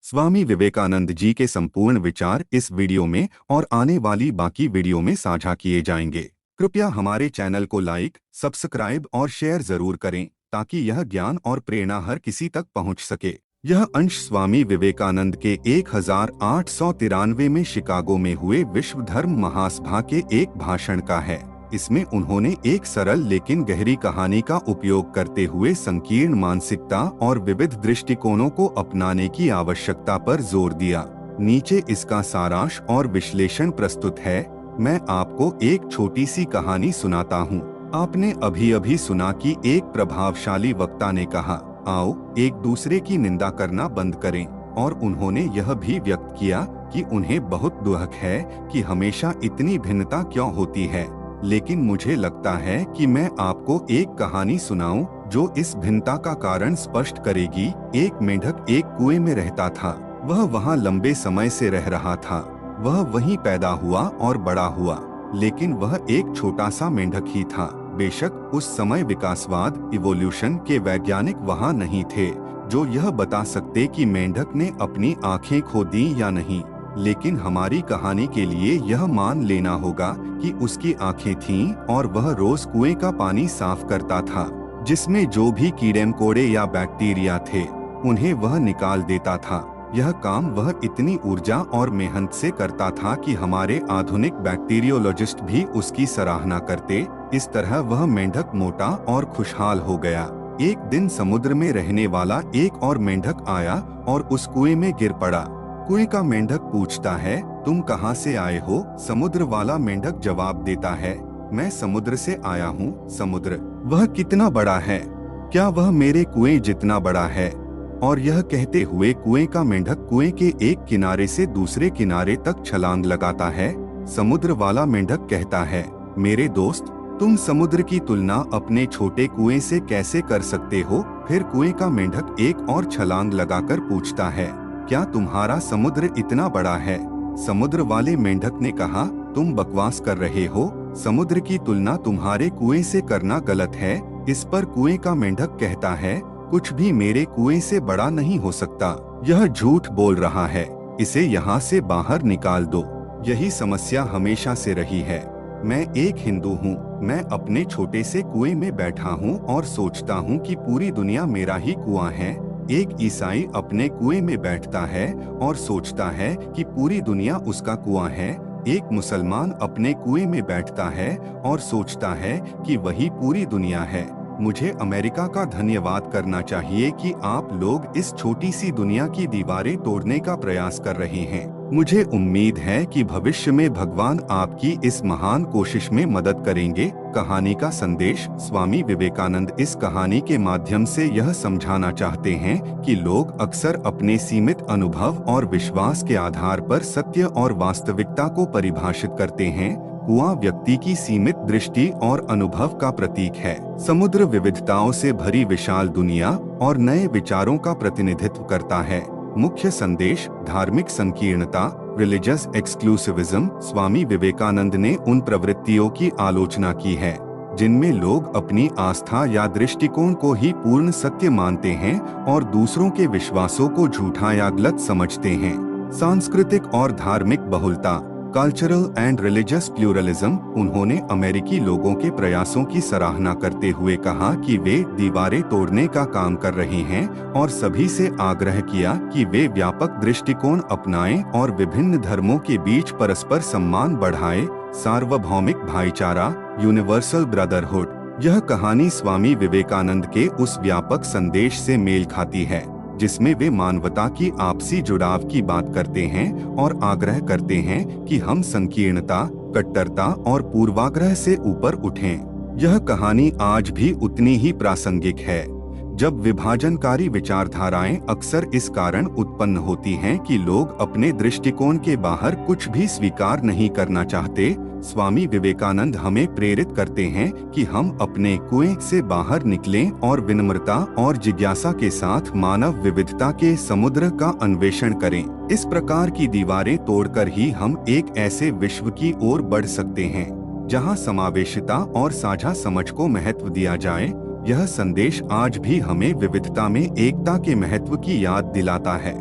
स्वामी विवेकानंद जी के संपूर्ण विचार इस वीडियो में और आने वाली बाकी वीडियो में साझा किए जाएंगे। कृपया हमारे चैनल को लाइक, सब्सक्राइब और शेयर जरूर करें ताकि यह ज्ञान और प्रेरणा हर किसी तक पहुंच सके। यह अंश स्वामी विवेकानंद के 1893 में शिकागो में हुए विश्व धर्म महासभा के एक भाषण का है। इसमें उन्होंने एक सरल लेकिन गहरी कहानी का उपयोग करते हुए संकीर्ण मानसिकता और विविध दृष्टिकोणों को अपनाने की आवश्यकता पर जोर दिया। नीचे इसका सारांश और विश्लेषण प्रस्तुत है। मैं आपको एक छोटी सी कहानी सुनाता हूँ। आपने अभी अभी सुना कि एक प्रभावशाली वक्ता ने कहा, आओ एक दूसरे की निंदा करना बंद करें, और उन्होंने यह भी व्यक्त किया कि उन्हें बहुत दुख है कि हमेशा इतनी भिन्नता क्यों होती है। लेकिन मुझे लगता है कि मैं आपको एक कहानी सुनाऊं जो इस भिन्नता का कारण स्पष्ट करेगी। एक मेंढक एक कुएं में रहता था। वह वहां लंबे समय से रह रहा था। वह वहीं पैदा हुआ और बड़ा हुआ, लेकिन वह एक छोटा सा मेंढक ही था। बेशक उस समय विकासवाद इवोल्यूशन के वैज्ञानिक वहां नहीं थे जो यह बता सकते कि मेंढक ने अपनी आंखें खो दी या नहीं, लेकिन हमारी कहानी के लिए यह मान लेना होगा कि उसकी आंखें थीं और वह रोज कुएं का पानी साफ करता था, जिसमें जो भी कीड़े मकोड़े या बैक्टीरिया थे उन्हें वह निकाल देता था। यह काम वह इतनी ऊर्जा और मेहनत से करता था कि हमारे आधुनिक बैक्टीरियोलॉजिस्ट भी उसकी सराहना करते। इस तरह वह मेंढक मोटा और खुशहाल हो गया। एक दिन समुद्र में रहने वाला एक और मेंढक आया और उस कुएं में गिर पड़ा। कुएं का मेंढक पूछता है, तुम कहाँ से आए हो? समुद्र वाला मेंढक जवाब देता है, मैं समुद्र से आया हूँ। समुद्र? वह कितना बड़ा है? क्या वह मेरे कुएं जितना बड़ा है? और यह कहते हुए कुएं का मेंढक कुएं के एक किनारे से दूसरे किनारे तक छलांग लगाता है। समुद्र वाला मेंढक कहता है, मेरे दोस्त, तुम समुद्र की तुलना अपने छोटे कुएं से कैसे कर सकते हो? फिर कुएं का मेंढक एक और छलांग लगाकर पूछता है, क्या तुम्हारा समुद्र इतना बड़ा है? समुद्र वाले मेंढक ने कहा, तुम बकवास कर रहे हो। समुद्र की तुलना तुम्हारे कुएं से करना गलत है। इस पर कुएं का मेंढक कहता है, कुछ भी मेरे कुएं से बड़ा नहीं हो सकता। यह झूठ बोल रहा है, इसे यहाँ से बाहर निकाल दो। यही समस्या हमेशा से रही है। मैं एक हिंदू हूँ। मैं अपने छोटे से कुएं में बैठा हूँ और सोचता हूँ कि पूरी दुनिया मेरा ही कुआं है। एक ईसाई अपने कुएं में बैठता है और सोचता है कि पूरी दुनिया उसका कुआं है। एक मुसलमान अपने कुएं में बैठता है और सोचता है कि वही पूरी दुनिया है। मुझे अमेरिका का धन्यवाद करना चाहिए कि आप लोग इस छोटी सी दुनिया की दीवारें तोड़ने का प्रयास कर रहे हैं। मुझे उम्मीद है कि भविष्य में भगवान आपकी इस महान कोशिश में मदद करेंगे। कहानी का संदेश। स्वामी विवेकानंद इस कहानी के माध्यम से यह समझाना चाहते हैं कि लोग अक्सर अपने सीमित अनुभव और विश्वास के आधार पर सत्य और वास्तविकता को परिभाषित करते हैं। कुआं व्यक्ति की सीमित दृष्टि और अनुभव का प्रतीक है। समुद्र विविधताओं से भरी विशाल दुनिया और नए विचारों का प्रतिनिधित्व करता है। मुख्य संदेश, धार्मिक संकीर्णता, रिलीजियस एक्सक्लूसिविज्म। स्वामी विवेकानंद ने उन प्रवृत्तियों की आलोचना की है जिनमें लोग अपनी आस्था या दृष्टिकोण को ही पूर्ण सत्य मानते हैं और दूसरों के विश्वासों को झूठा या गलत समझते हैं। सांस्कृतिक और धार्मिक बहुलता, कल्चरल एंड रिलीजियस प्लूरलिज्म। उन्होंने अमेरिकी लोगों के प्रयासों की सराहना करते हुए कहा कि वे दीवारें तोड़ने का काम कर रहे हैं और सभी से आग्रह किया कि वे व्यापक दृष्टिकोण अपनाएं और विभिन्न धर्मों के बीच परस्पर सम्मान बढ़ाएं। सार्वभौमिक भाईचारा, यूनिवर्सल ब्रदरहुड। यह कहानी स्वामी विवेकानंद के उस व्यापक संदेश से मेल खाती है जिसमें वे मानवता की आपसी जुड़ाव की बात करते हैं और आग्रह करते हैं कि हम संकीर्णता, कट्टरता और पूर्वाग्रह से ऊपर उठें। यह कहानी आज भी उतनी ही प्रासंगिक है जब विभाजनकारी विचारधाराएं अक्सर इस कारण उत्पन्न होती हैं कि लोग अपने दृष्टिकोण के बाहर कुछ भी स्वीकार नहीं करना चाहते। स्वामी विवेकानंद हमें प्रेरित करते हैं कि हम अपने कुएं से बाहर निकलें और विनम्रता और जिज्ञासा के साथ मानव विविधता के समुद्र का अन्वेषण करें। इस प्रकार की दीवारें तोड़कर ही हम एक ऐसे विश्व की ओर बढ़ सकते हैं जहां समावेशिता और साझा समझ को महत्व दिया जाए। यह संदेश आज भी हमें विविधता में एकता के महत्व की याद दिलाता है।